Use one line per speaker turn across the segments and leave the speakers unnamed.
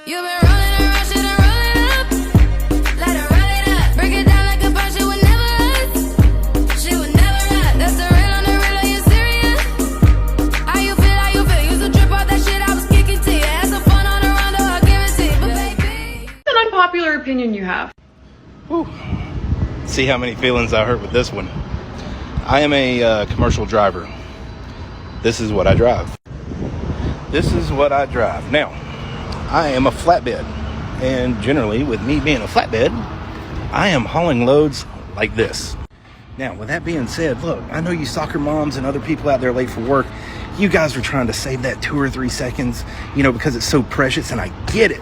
You've been rolling around, shit and roll it up. Let her roll it up. Break it down like a punch, she would never us. She would never us. That's the real on the real, are you serious? How you feel, how you feel? Used to trip off that shit I was kicking to you. Had some fun on the round, I'll give it to you. But baby,
What's an unpopular opinion you have?
Whew. See how many feelings I hurt with this one. I am a commercial driver. This is what I drive. This is what I drive. Now, I am a flatbed. And generally, with me being a flatbed, I am hauling loads like this. Now, with that being said, look, I know you soccer moms and other people out there late for work, you guys are trying to save that 2 or 3 seconds, because it's so precious, and I get it.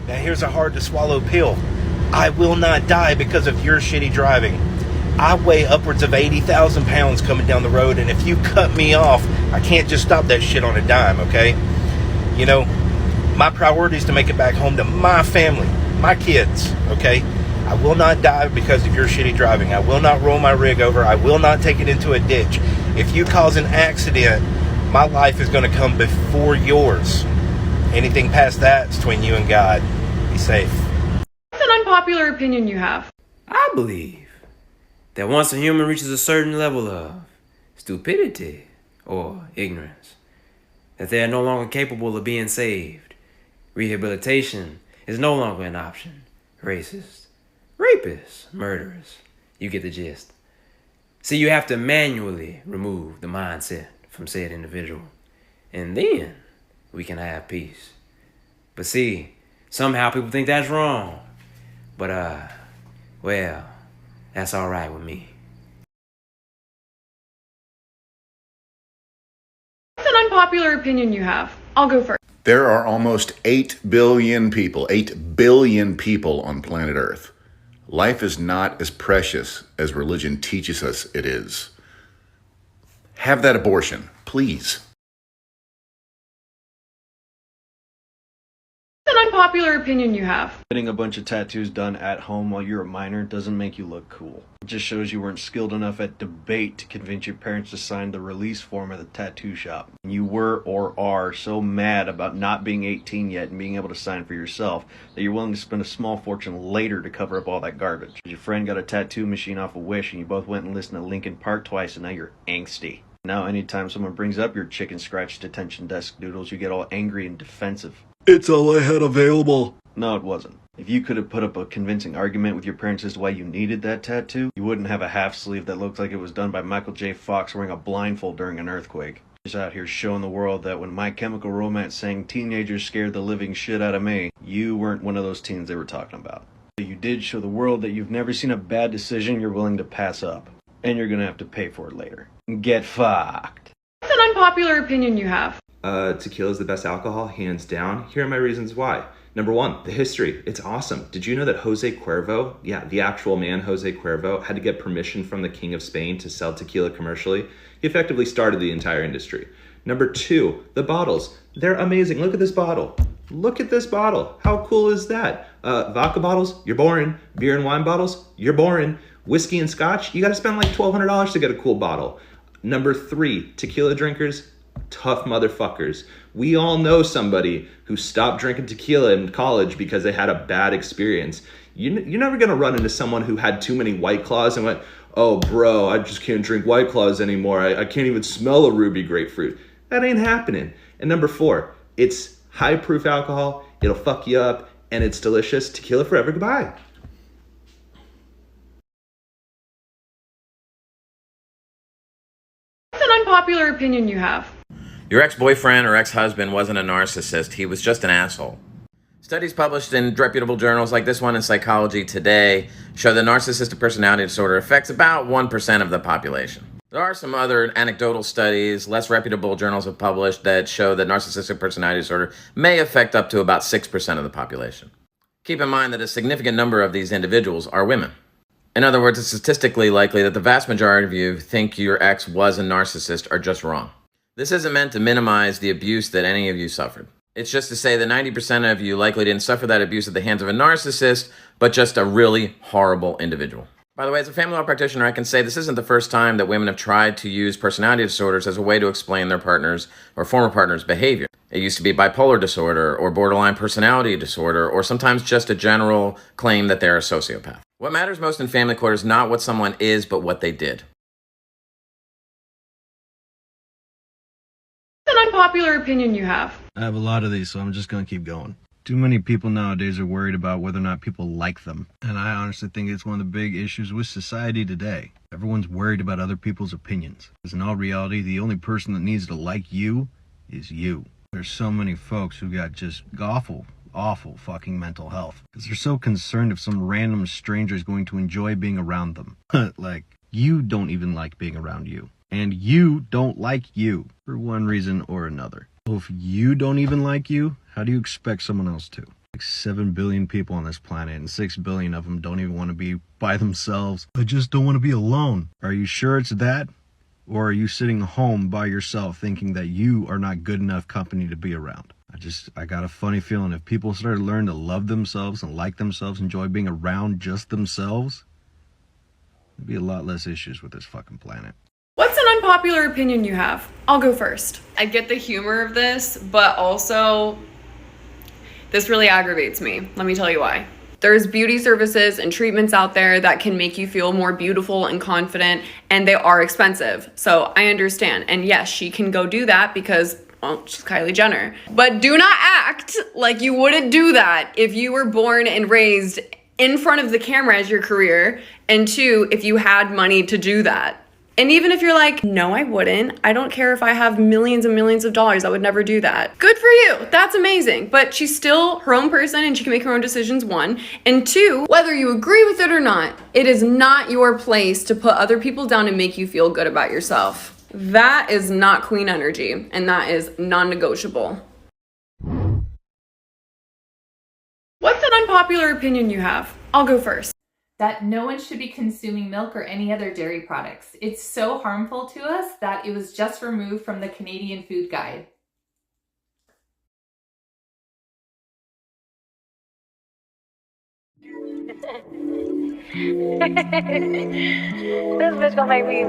Now, here's a hard to swallow pill. I will not die because of your shitty driving. I weigh upwards of 80,000 pounds coming down the road, and if you cut me off, I can't just stop that shit on a dime, okay? My priority is to make it back home to my family, my kids, okay? I will not die because of your shitty driving. I will not roll my rig over. I will not take it into a ditch. If you cause an accident, my life is going to come before yours. Anything past that is between you and God. Be safe.
What's an unpopular opinion you have?
I believe that once a human reaches a certain level of stupidity or ignorance, that they are no longer capable of being saved. Rehabilitation is no longer an option. Racists, rapists, murderers. You get the gist. See, you have to manually remove the mindset from said individual, and then we can have peace. But see, somehow people think that's wrong. But, well, that's all right with me.
What's an unpopular opinion you have? I'll go first.
There are almost 8 billion people on planet Earth. Life is not as precious as religion teaches us it is. Have that abortion, please.
What's an unpopular opinion you have?
Getting a bunch of tattoos done at home while you're a minor doesn't make you look cool. It just shows you weren't skilled enough at debate to convince your parents to sign the release form at the tattoo shop. You were or are so mad about not being 18 yet and being able to sign for yourself that you're willing to spend a small fortune later to cover up all that garbage. Your friend got a tattoo machine off of Wish and you both went and listened to Linkin Park twice and now you're angsty. Now anytime someone brings up your chicken scratch detention desk doodles, you get all angry and defensive.
It's all I had available.
No, it wasn't. If you could have put up a convincing argument with your parents as to why you needed that tattoo, you wouldn't have a half sleeve that looked like it was done by Michael J. Fox wearing a blindfold during an earthquake. Just out here showing the world that when My Chemical Romance sang teenagers scared the living shit out of me, you weren't one of those teens they were talking about. You did show the world that you've never seen a bad decision you're willing to pass up. And you're gonna have to pay for it later. Get fucked.
What's an unpopular opinion you have?
Tequila is the best alcohol, hands down. Here are my reasons why. Number 1, the history. It's awesome. Did you know that Jose Cuervo, the actual man, Jose Cuervo, had to get permission from the King of Spain to sell tequila commercially? He effectively started the entire industry. Number 2, the bottles. They're amazing. Look at this bottle. Look at this bottle. How cool is that? Vodka bottles, you're boring. Beer and wine bottles, you're boring. Whiskey and scotch, you gotta spend like $1,200 to get a cool bottle. Number 3, tequila drinkers, tough motherfuckers. We all know somebody who stopped drinking tequila in college because they had a bad experience. You're never gonna run into someone who had too many White Claws and went, oh bro, I just can't drink White Claws anymore. I can't even smell a ruby grapefruit. That ain't happening. And number 4, it's high proof alcohol, it'll fuck you up, and it's delicious. Tequila forever, goodbye.
What's an unpopular opinion you have?
Your ex-boyfriend or ex-husband wasn't a narcissist, he was just an asshole. Studies published in reputable journals like this one in Psychology Today show that narcissistic personality disorder affects about 1% of the population. There are some other anecdotal studies less reputable journals have published that show that narcissistic personality disorder may affect up to about 6% of the population. Keep in mind that a significant number of these individuals are women. In other words, it's statistically likely that the vast majority of you think your ex was a narcissist are just wrong. This isn't meant to minimize the abuse that any of you suffered. It's just to say that 90% of you likely didn't suffer that abuse at the hands of a narcissist, but just a really horrible individual. By the way, as a family law practitioner, I can say this isn't the first time that women have tried to use personality disorders as a way to explain their partner's or former partner's behavior. It used to be bipolar disorder or borderline personality disorder, or sometimes just a general claim that they're a sociopath. What matters most in family court is not what someone is, but what they did.
What's an unpopular opinion you have?
I have a lot of these, so I'm just gonna keep going. Too many people nowadays are worried about whether or not people like them. And I honestly think it's one of the big issues with society today. Everyone's worried about other people's opinions. Because in all reality, the only person that needs to like you is you. There's so many folks who got just awful fucking mental health. Because they're so concerned if some random stranger is going to enjoy being around them. Like, you don't even like being around you. And you don't like you for one reason or another. So if you don't even like you, how do you expect someone else to? Like 7 billion people on this planet, and 6 billion of them don't even want to be by themselves. I just don't want to be alone. Are you sure it's that? Or are you sitting home by yourself thinking that you are not good enough company to be around? I got a funny feeling if people start to learn to love themselves and like themselves, enjoy being around just themselves, there'd be a lot less issues with this fucking planet.
What's an unpopular opinion you have? I'll go first. I get the humor of this, but also this really aggravates me. Let me tell you why. There's beauty services and treatments out there that can make you feel more beautiful and confident, and they are expensive. So I understand. And yes, she can go do that because, well, she's Kylie Jenner. But do not act like you wouldn't do that if you were born and raised in front of the camera as your career, and two, if you had money to do that. And even if you're like, no, I wouldn't. I don't care if I have millions and millions of dollars. I would never do that. Good for you. That's amazing. But she's still her own person and she can make her own decisions, one. And two, whether you agree with it or not, it is not your place to put other people down and make you feel good about yourself. That is not queen energy, and that is non-negotiable. What's an unpopular opinion you have? I'll go first.
That no one should be consuming milk or any other dairy products. It's so harmful to us that it was just removed from the Canadian Food Guide.
This bitch gonna make me.